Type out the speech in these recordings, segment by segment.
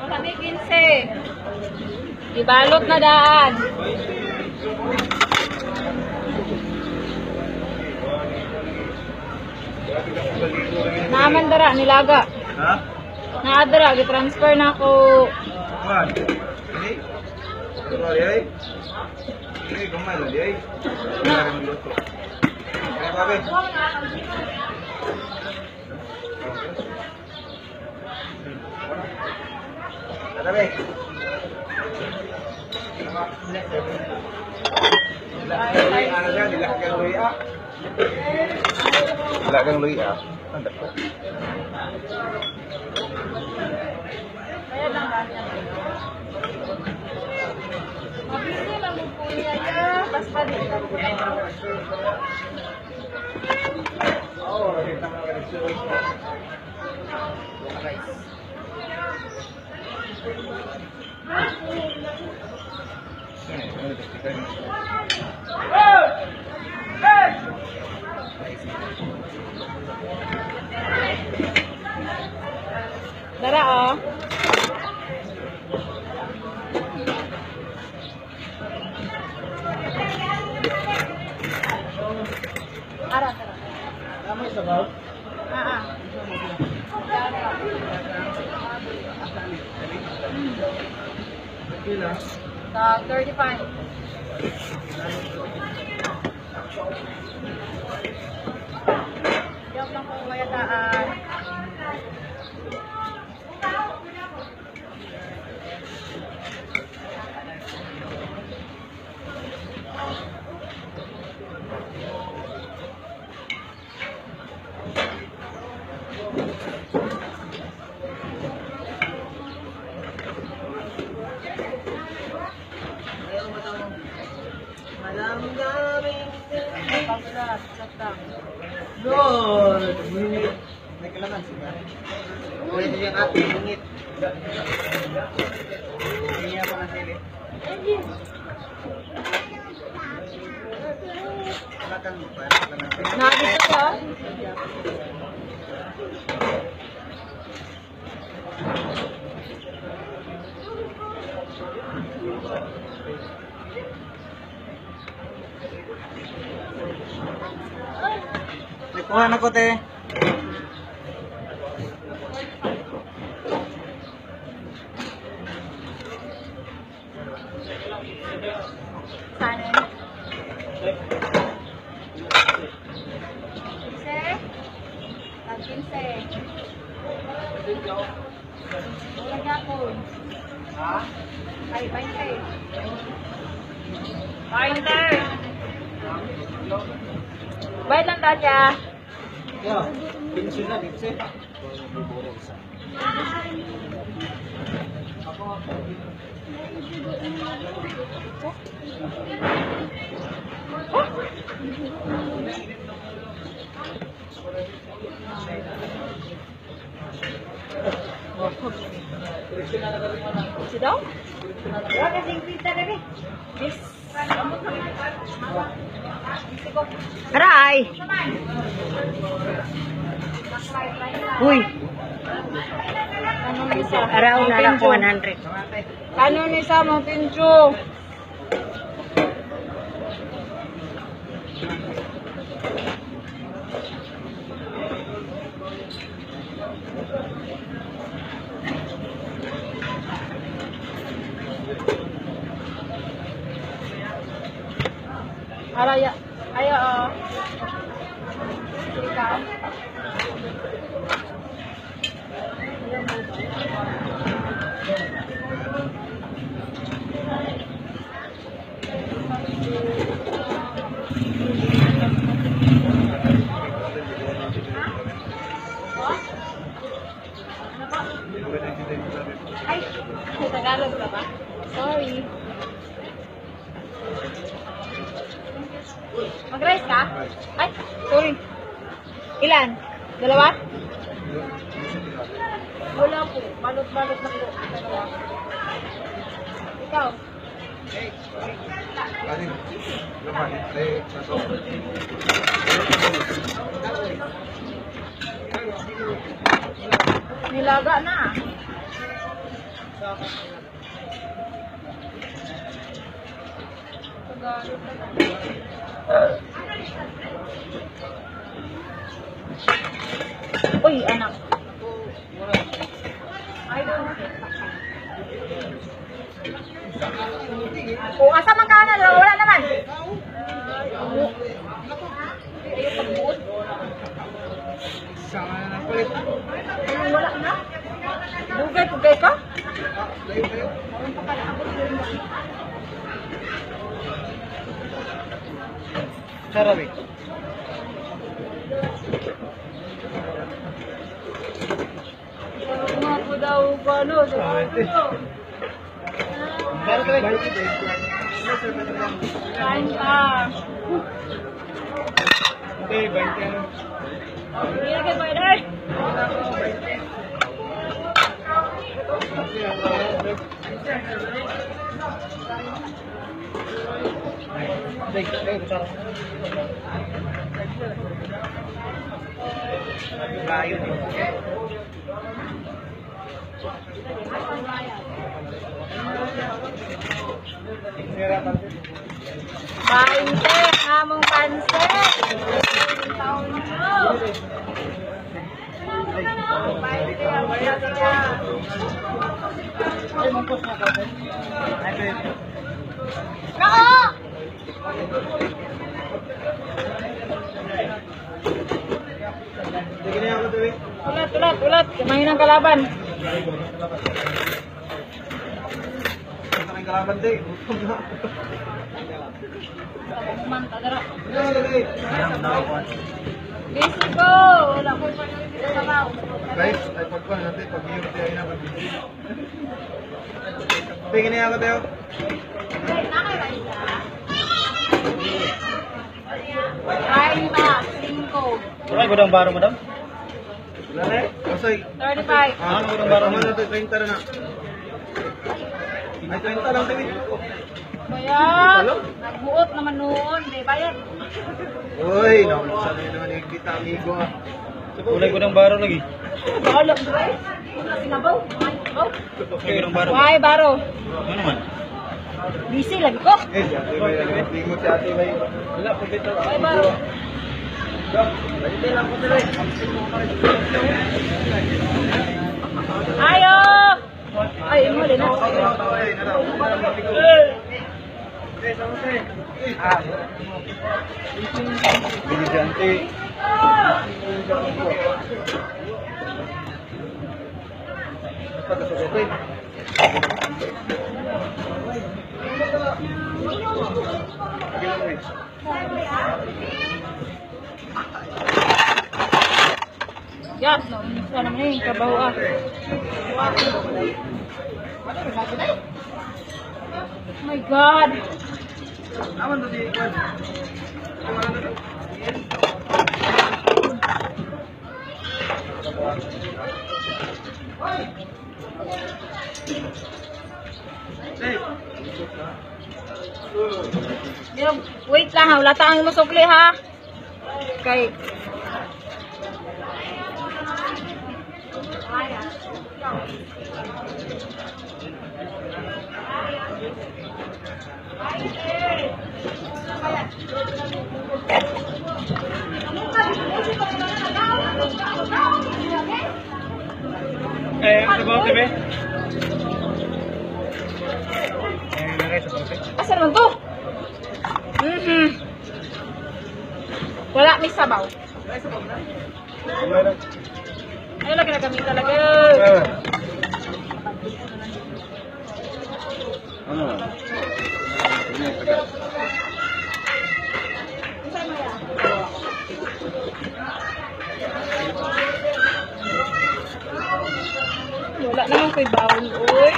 Kami 15. Ibalot na daan. Naaman dara, nilaga. Ha? Naadara, gi-transfer na ako. Kuan. Ini. Tulo ay. Ini gamay lang ay. Kaya luto. Kaya babe. Tara be. Dilagang luya. Anda po. Kaya lang ba? Mabisi lang mo po niya ya. Basta di ka po. Dara oh. Ara, tara. Kamay sabaw. Pila? Sa 35. Diyan lang po mayadaan. Lord, may kailangan siya. Pwede yung ating bungit. Hindi pa na sili. Makan pa. Nagito ka? Kuha na ko te. Sana. Pinse. Wala niya ako. Ha? Ay, 20. 20. Bayad lang tatya. Yo, pinsin na pinsin. Si daw? Wala kasing pita na rin. Yes. Aray! Uy! Araw na lang 100. Ano ni sa mga pincho? Araya, ayo. Ikaw. Ano po? Ay, Tagalog ka ba? Sorry. Mag-rice ka? Ay, sorry. Ilan? Dalawa? Wala po. Balot-balot na po. Dalawa. Ikaw? Nilaga na. Uy, anak. Ay, o, asa man ka na? Wala naman. Ayaw pagbuot. Wala na. Bugay ka? Sarabi. Mga po daw ano. Kain ka. Okay, 20 ano. Hindi na kayo pwede. Painte, hamong pansit. Taon nyo. Painte, hamong pansit. Nako! Ulat. Kumain ng kalaban. Kalaban din. Manta, dara. Busy ko. Wala ko pa nang sabaw. Guys, ay pagkuhan natin, pag-iirot tayo na. Tingin niya ako tayo. Kain pa, 5. Wala, gudang baro, madam? Wala na eh. Kasay. 35. Ano gudang baro? Ano natin, 30 na na. Ay, 30 lang tayo. Bayad. Nagbuot naman noon. May bayad. Uy, nakulisan na naman yung kita, amigo. Kulay ko ng baro lagi. Balo, bro. Sinabaw. Sinabaw. Okay, ng baro. Why, baro? Ano naman? Busy lagi ko. Eh, si ate bay, hindi mo si ate bay. Wala, pagkita. Why, baro? Ayo! Ay, mo din na. Diligente. Pagkasagot Yan, no. Isa naman yung kabaho ah. Oh my God! Aman to di Kwan. Wait lang ha, wala tayong masukli ha. Okay. Ano ba, Tebe? Nilagay sa pote. Asa naman to? Wala, may sabaw. Ay, lagi na kami talaga. Ano? Wala naman ko'y bawal, uy.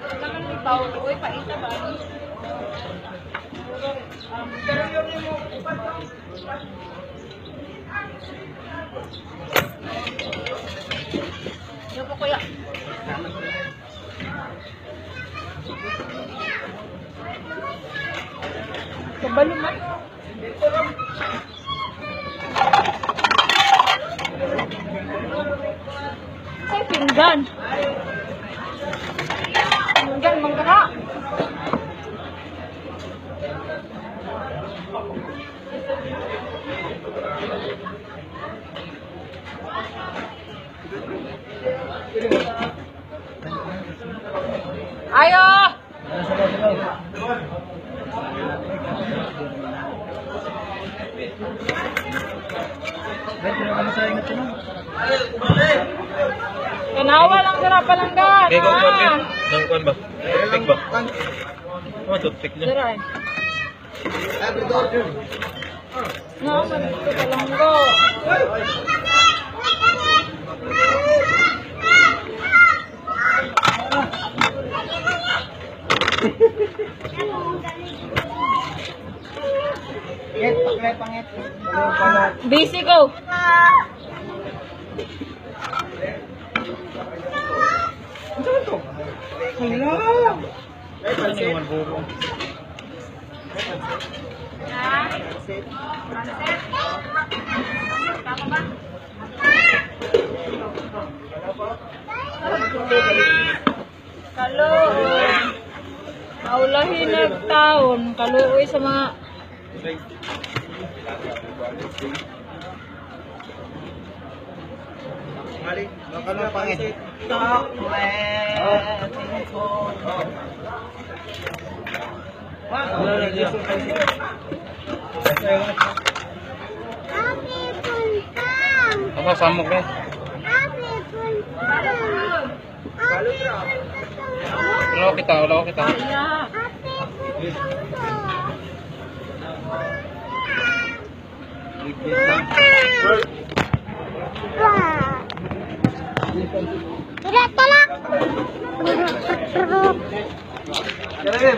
Wala naman ko'y bawal, uy. Paita ba? Ano po kuya? Kabalo man. Ay, pinggan. Pinggan, manggara. Ayo! Kanawa lang dira palanggan. Okay, go, go, go. Nangkuan ba? Toothpick ba? Ano toothpick niya? Dira. Every order. Na, manito palanggo. Pangit, pangit. Busy go. Hello. Ano naman buro? Kaluoy. Maulahin na taon. Kaluoy sa mga... Mali, baka lang pangit. Apa samok eh? Ulo kita, ulo kita. Kaya. Kaya,